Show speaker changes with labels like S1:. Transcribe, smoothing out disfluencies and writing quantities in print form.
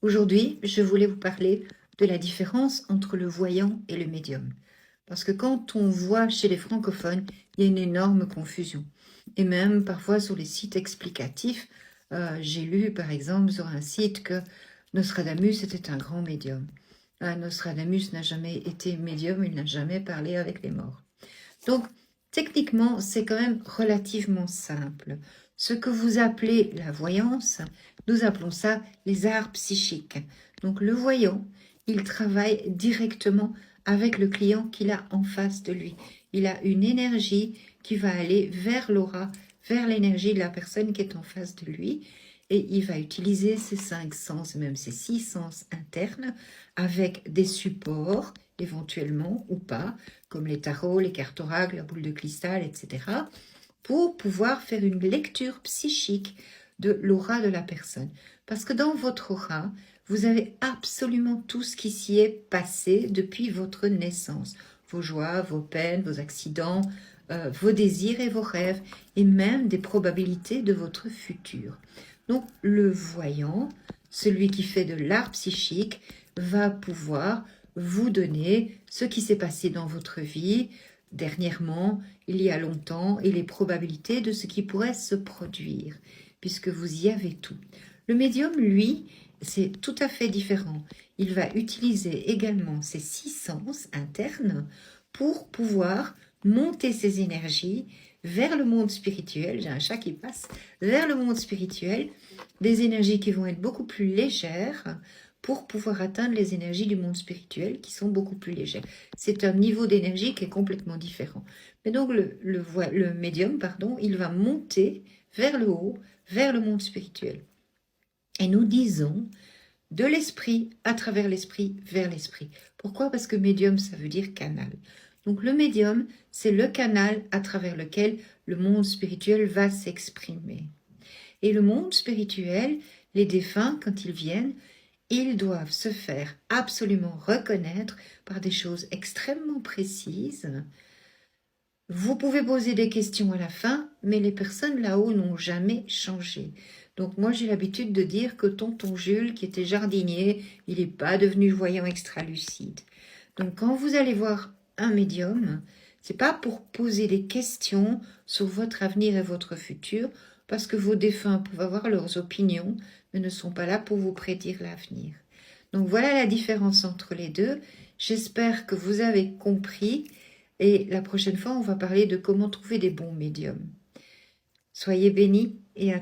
S1: Aujourd'hui, je voulais vous parler de la différence entre le voyant et le médium. Parce que quand on voit chez les francophones, il y a une énorme confusion. Et même parfois sur les sites explicatifs, j'ai lu par exemple sur un site que Nostradamus était un grand médium. Nostradamus n'a jamais été médium, il n'a jamais parlé avec les morts. Donc, techniquement, c'est quand même relativement simple. Ce que vous appelez la voyance, nous appelons ça les arts psychiques. Donc, le voyant, il travaille directement avec le client qu'il a en face de lui. Il a une énergie qui va aller vers l'aura, vers l'énergie de la personne qui est en face de lui. Et il va utiliser ses 5 sens, même ses 6 sens internes, avec des supports, éventuellement ou pas, comme les tarots, les cartes oracles, la boule de cristal, etc., pour pouvoir faire une lecture psychique de l'aura de la personne. Parce que dans votre aura, vous avez absolument tout ce qui s'y est passé depuis votre naissance. Vos joies, vos peines, vos accidents, vos désirs et vos rêves, et même des probabilités de votre futur. Donc le voyant, celui qui fait de l'art psychique, va pouvoir vous donner ce qui s'est passé dans votre vie dernièrement, il y a longtemps, et les probabilités de ce qui pourrait se produire, puisque vous y avez tout. Le médium, lui, c'est tout à fait différent. Il va utiliser également ses 6 sens internes pour pouvoir monter ses énergies vers le monde spirituel, j'ai un chat qui passe, vers le monde spirituel, des énergies qui vont être beaucoup plus légères pour pouvoir atteindre les énergies du monde spirituel qui sont beaucoup plus légères. C'est un niveau d'énergie qui est complètement différent. Mais donc le médium, il va monter vers le haut, vers le monde spirituel. Et nous disons de l'esprit à travers l'esprit vers l'esprit. Pourquoi? Parce que médium, ça veut dire canal. Donc le médium, c'est le canal à travers lequel le monde spirituel va s'exprimer. Et le monde spirituel, les défunts, quand ils viennent, ils doivent se faire absolument reconnaître par des choses extrêmement précises. Vous pouvez poser des questions à la fin, mais les personnes là-haut n'ont jamais changé. Donc moi, j'ai l'habitude de dire que tonton Jules, qui était jardinier, il n'est pas devenu voyant extra-lucide. Donc quand vous allez voir un médium, c'est pas pour poser des questions sur votre avenir et votre futur, parce que vos défunts peuvent avoir leurs opinions, mais ne sont pas là pour vous prédire l'avenir. Donc voilà la différence entre les deux. J'espère que vous avez compris. Et la prochaine fois, on va parler de comment trouver des bons médiums. Soyez bénis et à